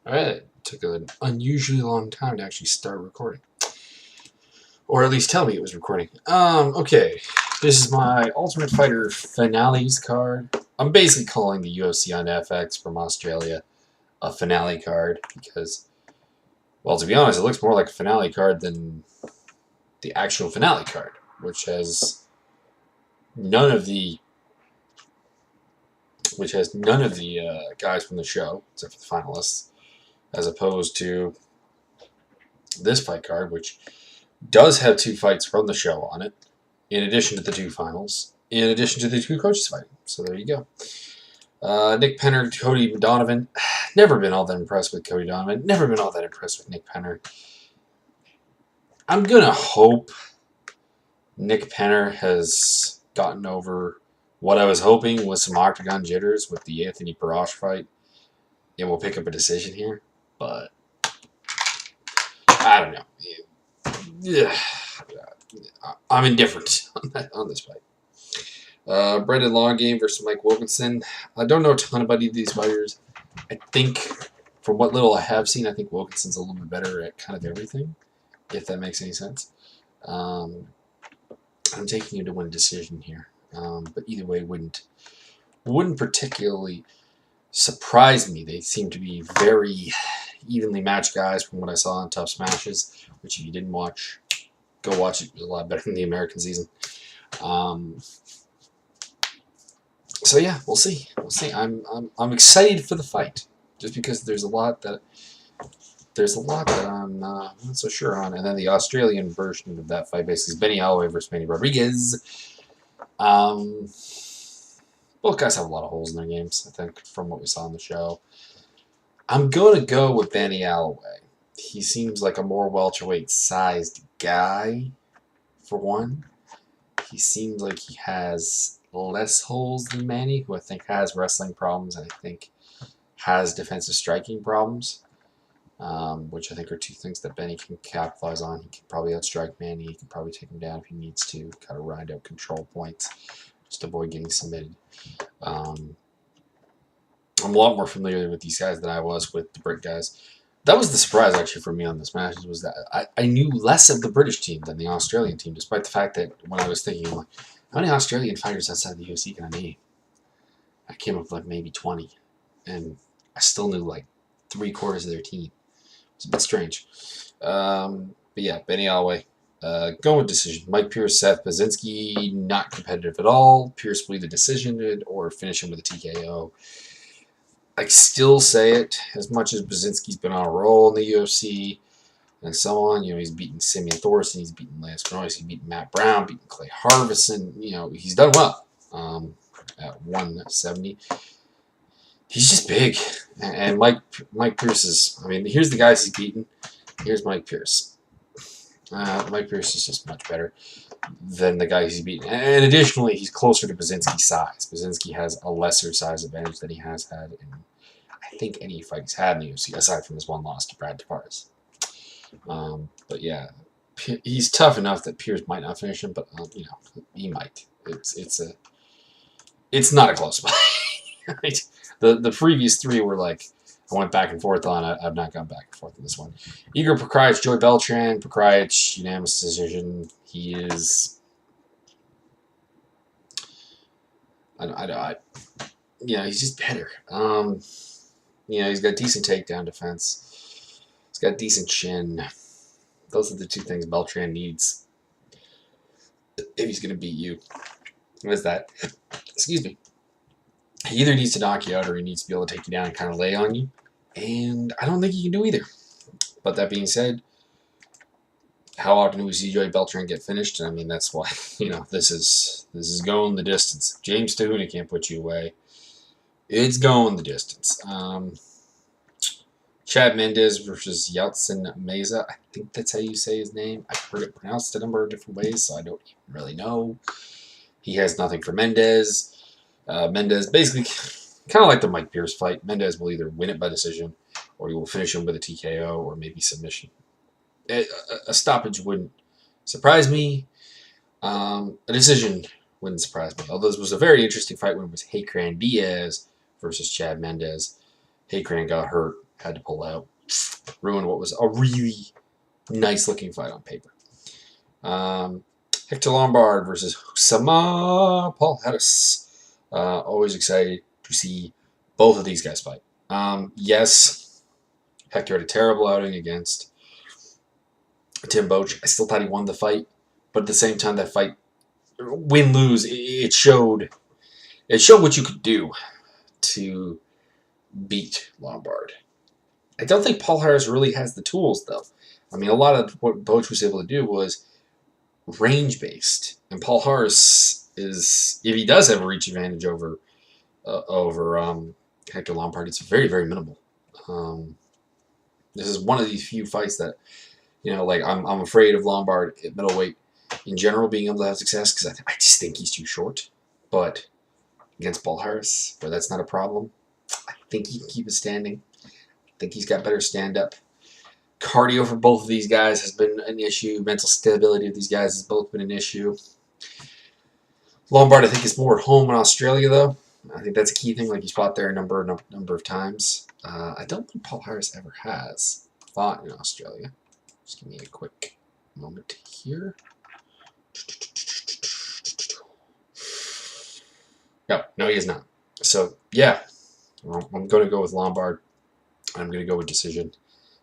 Alright, took an unusually long time to actually start recording. Or at least tell me it was recording. Okay. This is my Ultimate Fighter Finales card. I'm basically calling the UFC on FX from Australia a finale card because, well, to be honest, it looks more like a finale card than the actual finale card, which has none of the guys from the show, except for the finalists, as opposed to this fight card, which does have 2 fights from the show on it, in addition to the 2 finals, in addition to the 2 coaches fighting. So there you go. Nick Penner, Cody Donovan. Never been all that impressed with Cody Donovan. Never been all that impressed with Nick Penner. I'm going to hope Nick Penner has gotten over what I was hoping was some octagon jitters with the Anthony Parash fight, and we'll pick up a decision here. But I don't know. Yeah. I'm indifferent on this fight. Brendan Longgame versus Mike Wilkinson. I don't know a ton about either of these fighters. I think, from what little I have seen, I think Wilkinson's a little bit better at kind of everything, if that makes any sense. I'm taking you to win a decision here, but either way wouldn't particularly surprise me. They seem to be very evenly matched guys from what I saw on TUF Smashes, which if you didn't watch, go watch it. It was a lot better than the American season. So yeah, we'll see. We'll see. I'm excited for the fight, just because there's a lot that I'm not so sure on. And then the Australian version of that fight basically is Benny Holloway versus Manny Rodriguez. Both guys have a lot of holes in their games, I think, from what we saw on the show. I'm going to go with Benny Holloway. He seems like a more welterweight-sized guy, for one. He seems like he has less holes than Manny, who I think has wrestling problems and I think has defensive striking problems, which I think are 2 things that Benny can capitalize on. He can probably outstrike Manny. He can probably take him down if he needs to, kind of ride out control points, just avoid getting submitted. I'm a lot more familiar with these guys than I was with the Brit guys. That was the surprise, actually, for me on this match, was that I knew less of the British team than the Australian team, despite the fact that when I was thinking, like, how many Australian fighters outside the UFC can I name? I came up with, like, maybe 20, and I still knew, like, 3/4 of their team. It's a bit strange. But yeah, Benny Holloway. Going with decision. Mike Pierce, Seth Baczynski, not competitive at all. Pierce will either decision it or finish him with a TKO. I still say it, as much as Baczynski's been on a roll in the UFC and so on. You know, he's beaten Simeon Thorson, he's beaten Lance Benoist, he's beaten Matt Brown, beaten Clay Harvison. You know, he's done well at 170. He's just big. And Mike Pierce is, I mean, here's the guys he's beaten. Here's Mike Pierce. Mike Pierce is just much better than the guys he's beaten. And additionally, he's closer to Baczynski's size. Baczynski has a lesser size advantage than he has had in, I think, any fight he's had in the UFC, aside from his one loss to Brad Tavares. But yeah, he's tough enough that Pierce might not finish him, but you know, he might. It's not a close fight. Right? The previous 3 were like, I went back and forth on it. I've not gone back and forth on this one. Igor Prokhrayich, Joey Beltran. Prokhrayich, unanimous decision. He is... you know, he's just better. You know, he's got decent takedown defense. He's got decent chin. Those are the 2 things Beltran needs if he's going to beat you. What is that? Excuse me. He either needs to knock you out or he needs to be able to take you down and kind of lay on you. And I don't think he can do either. But that being said, how often do we see Joey Beltran get finished? I mean, that's why, you know, this is going the distance. James Tahuna can't put you away. It's going the distance. Chad Mendes versus Yeltsin Meza. I think that's how you say his name. I've heard it pronounced a number of different ways, so I don't even really know. He has nothing for Mendes. Mendes, basically, kind of like the Mike Pierce fight, Mendes will either win it by decision, or he will finish him with a TKO, or maybe submission. A stoppage wouldn't surprise me. A decision wouldn't surprise me. Although this was a very interesting fight when it was Haycran Diaz versus Chad Mendes. Haycran got hurt Had to pull out. Ruined what was a really nice-looking fight on paper. Hector Lombard versus Sama Paul Hedis. Always excited to see both of these guys fight. Yes, Hector had a terrible outing against Tim Boetsch. I still thought he won the fight, but at the same time, that fight, win-lose, it showed what you could do to beat Lombard. I don't think Paul Harris really has the tools, though. I mean, a lot of what Boetsch was able to do was range-based, and Paul Harris is, if he does have a reach advantage over Hector Lombard, it's very, very minimal. This is one of these few fights that, like I'm afraid of Lombard at middleweight in general being able to have success because I just think he's too short. But against Paul Harris, where that's not a problem, I think he can keep it standing. I think he's got better stand-up. Cardio for both of these guys has been an issue. Mental stability of these guys has both been an issue. Lombard, I think, is more at home in Australia, though. I think that's a key thing. Like, he's fought there a number of times. I don't think Paul Harris ever has fought in Australia. Just give me a quick moment here. No, he is not. So, yeah, I'm going to go with Lombard. I'm going to go with decision.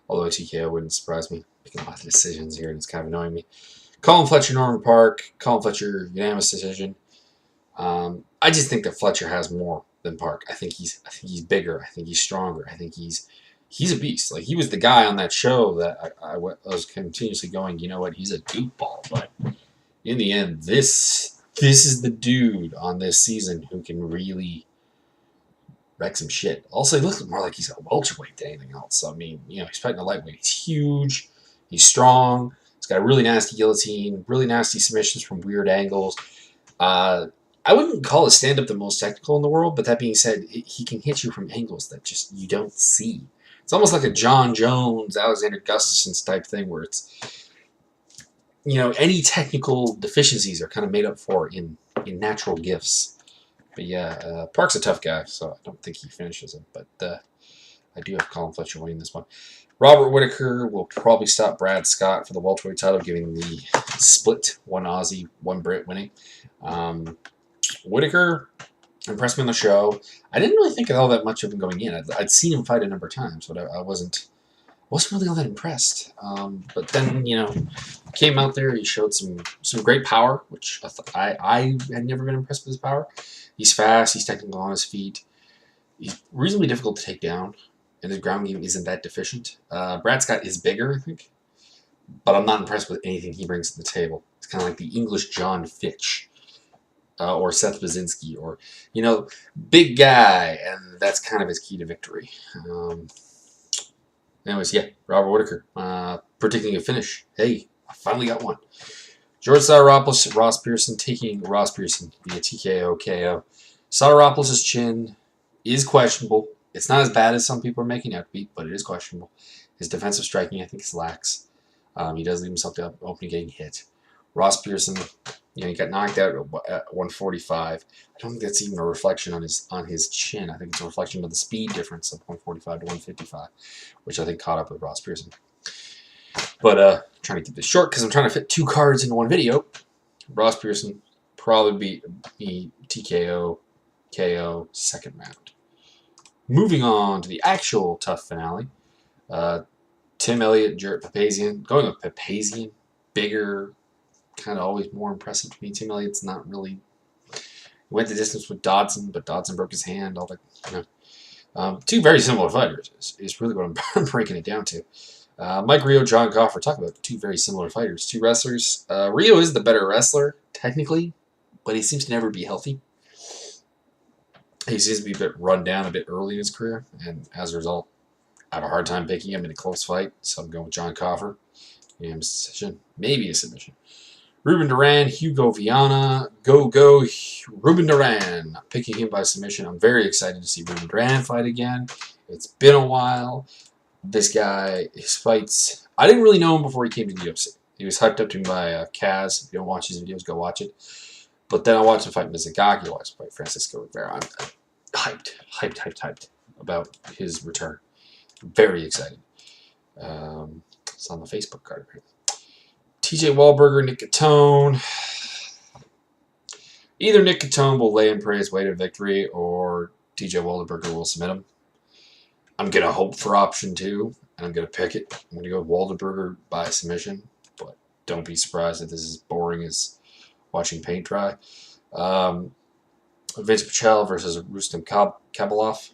Although a TKO wouldn't surprise me. Picking a lot of decisions here, and it's kind of annoying me. Colin Fletcher, Norman Park. Colin Fletcher, unanimous decision. I just think that Fletcher has more than Park. I think he's bigger. I think he's stronger. I think he's a beast. Like, he was the guy on that show that I was continuously going, you know what, he's a goofball. But in the end, this is the dude on this season who can really wreck some shit. Also, he looks more like he's a welterweight than anything else. So, I mean, he's fighting a lightweight. He's huge. He's strong. He's got a really nasty guillotine, really nasty submissions from weird angles. I wouldn't call his stand-up the most technical in the world, but that being said, he can hit you from angles that just you don't see. It's almost like a John Jones, Alexander Gustafsson type thing where it's, any technical deficiencies are kind of made up for in natural gifts. But yeah, Park's a tough guy, so I don't think he finishes him. But I do have Colin Fletcher winning this one. Robert Whittaker will probably stop Brad Scott for the welterweight title, giving the split, one Aussie, one Brit winning. Whittaker impressed me on the show. I didn't really think all that much of him going in. I'd seen him fight a number of times, but I wasn't really all that impressed. But then, came out there. He showed some great power, which I had never been impressed with his power. He's fast. He's technical on his feet. He's reasonably difficult to take down, and his ground game isn't that deficient. Brad Scott is bigger, I think, but I'm not impressed with anything he brings to the table. It's kind of like the English John Fitch. Or Seth Baczynski, or, big guy, and that's kind of his key to victory. Anyways, yeah, Robert Whittaker, predicting a finish. Hey, I finally got one. George Sauropoulos, Ross Pearson, taking Ross Pearson via TKO KO. Sauropoulos' chin is questionable. It's not as bad as some people are making out to be, but it is questionable. His defensive striking, I think, is lax. He does leave himself open to getting hit. Ross Pearson, he got knocked out at 145. I don't think that's even a reflection on his chin. I think it's a reflection of the speed difference of 145 to 155, which I think caught up with Ross Pearson. But trying to keep this short because I'm trying to fit 2 cards into one video. Ross Pearson probably be TKO, KO, second round. Moving on to the actual TUF finale. Tim Elliott, Jarrett Papazian. Going with Papazian, bigger, kind of always more impressive to me. Tim Elliott's not really. He went the distance with Dodson, but Dodson broke his hand. All that, 2 very similar fighters is really what I'm breaking it down to. Mike Rio, John Coffer. Talk about 2 very similar fighters, 2 wrestlers. Rio is the better wrestler technically, but he seems to never be healthy. He seems to be a bit run down a bit early in his career, and as a result, I have a hard time picking him in a close fight. So I'm going with John Coffer. Decision, maybe a submission. Ruben Duran, Hugo Viana, go, Ruben Duran. Picking him by submission. I'm very excited to see Ruben Duran fight again. It's been a while. This guy, his fights, I didn't really know him before he came to the UFC. He was hyped up to me by Kaz. If you don't watch his videos, go watch it. But then I watched him fight Mizugaki. I watched him fight Francisco Rivera. I'm hyped about his return. Very excited. It's on the Facebook card. TJ Wahlberger, Nick Catone. Either Nick Catone will lay and pray his way to victory, or TJ Wahlberger will submit him. I'm going to hope for option 2, and I'm going to pick it. I'm going to go with Wahlberger by submission, but don't be surprised if this is boring as watching paint dry. Vince Pichel versus Rustam Kabalov.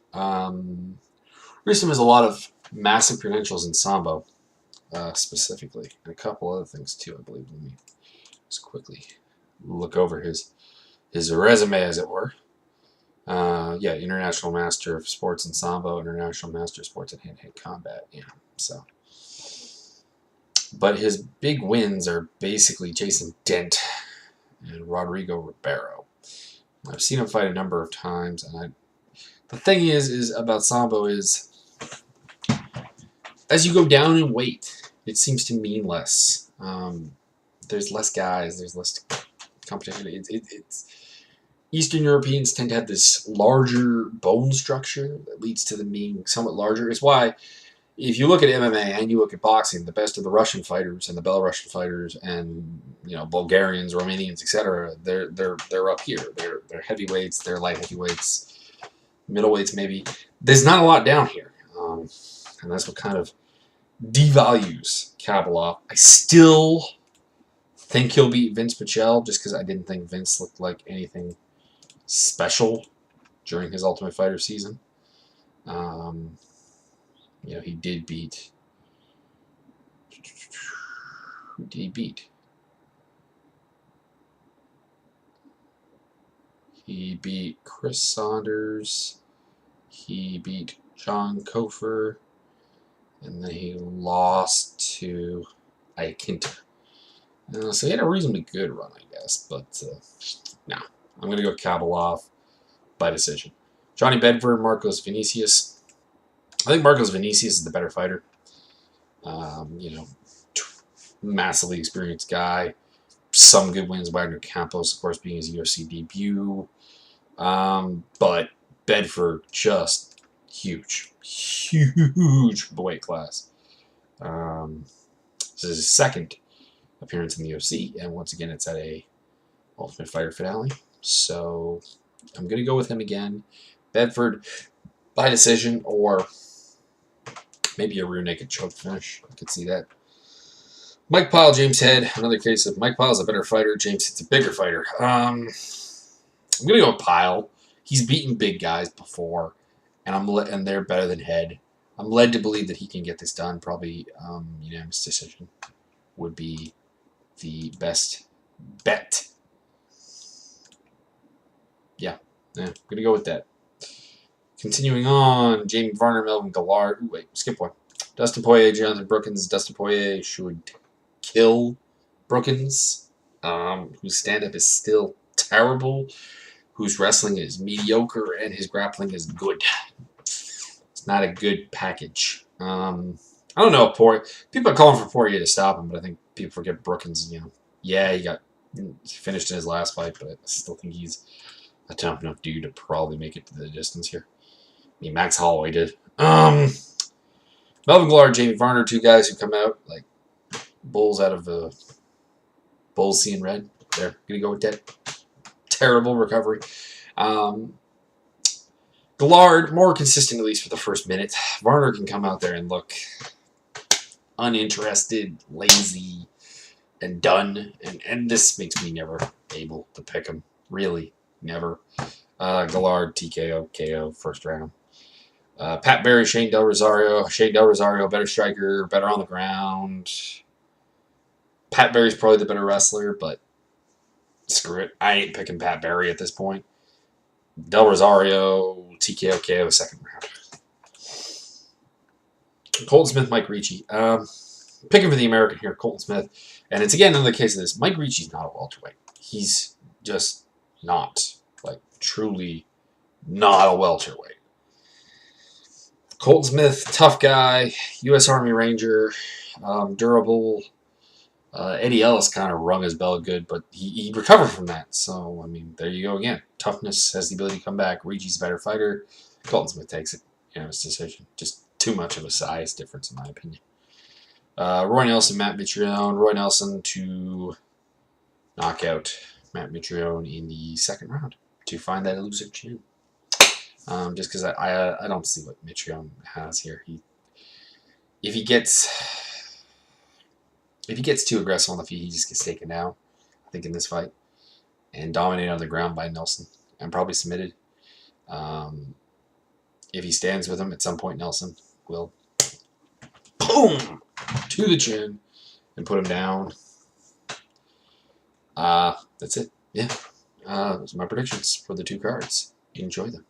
Rustam has a lot of massive credentials in Sambo, specifically, and a couple other things too, I believe. Let me just quickly look over his resume, as it were. Yeah, International Master of Sports in Sambo, International Master of Sports in Hand-to-Hand Combat. Yeah, so. But his big wins are basically Jason Dent and Rodrigo Ribeiro. I've seen him fight a number of times, and the thing is about Sambo is, as you go down in weight, it seems to mean less. There's less guys, there's less competition. It's Eastern Europeans tend to have this larger bone structure that leads to them being somewhat larger. It's why, if you look at MMA and you look at boxing, the best of the Russian fighters and the Belarusian fighters and Bulgarians, Romanians, etc., they're up here. They're heavyweights, they're light heavyweights, middleweights maybe. There's not a lot down here, and that's what kind of devalues Kabalov. I still think he'll beat Vince Pichel just because I didn't think Vince looked like anything special during his Ultimate Fighter season. He did beat. Who did he beat? He beat Chris Saunders. He beat John Kofer. And then he lost to Aikinta. So he had a reasonably good run, I guess. But, no. I'm going to go Kabalov by decision. Johnny Bedford, Marcos Vinicius. I think Marcos Vinicius is the better fighter. Massively experienced guy. Some good wins. Wagner Campos, of course, being his UFC debut. But Bedford, just huge weight class. This is his second appearance in the UFC, and once again, it's at a Ultimate Fighter finale. So I'm going to go with him again. Bedford by decision, or maybe a rear naked choke finish. I could see that. Mike Pyle, James Head. Another case of Mike Pyle's a better fighter. James Head's a bigger fighter. I'm going to go with Pyle. He's beaten big guys before, and they're better than Head. I'm led to believe that he can get this done. Probably unanimous decision would be the best bet. Yeah, I'm going to go with that. Continuing on, Jamie Varner, Melvin Gillard. Ooh, wait, skip one. Dustin Poirier, Jonathan Brookins. Dustin Poirier should kill Brookins, whose stand-up is still terrible, whose wrestling is mediocre, and his grappling is good. It's not a good package. I don't know if Poirier... People are calling for Poirier to stop him, but I think people forget Brookins, he finished in his last fight, but I still think he's a tough enough dude to probably make it to the distance here. I mean, Max Holloway did. Melvin Gillard, Jamie Varner, two guys who come out like bulls out of bulls seeing red. There, gonna go with that. Terrible recovery. Gillard, more consistent at least for the first minute. Varner can come out there and look uninterested, lazy, and done. And this makes me never able to pick him. Really, never. Gillard, TKO, KO, first round. Pat Barry, Shane Del Rosario. Shane Del Rosario, better striker, better on the ground. Pat Barry's probably the better wrestler, but screw it. I ain't picking Pat Barry at this point. Del Rosario, TKO, KO, second round. Colton Smith, Mike Ricci. Picking for the American here, Colton Smith. And it's again another case of this. Mike Ricci's not a welterweight. He's just not. Like, truly not a welterweight. Colton Smith, tough guy, U.S. Army Ranger, durable. Eddie Ellis kind of rung his bell good, but he recovered from that. So, I mean, there you go again. Toughness has the ability to come back. Ricci's a better fighter. Colton Smith takes it. His decision. Just too much of a size difference, in my opinion. Roy Nelson, Matt Mitrione. Roy Nelson to knock out Matt Mitrione in the second round to find that elusive chin. Just because I don't see what Mitrione has here. If he gets too aggressive on the feet, he just gets taken down, I think, in this fight. And dominated on the ground by Nelson. And probably submitted. If he stands with him at some point, Nelson will boom to the chin and put him down. That's it. Yeah. Those are my predictions for the 2 cards. Enjoy them.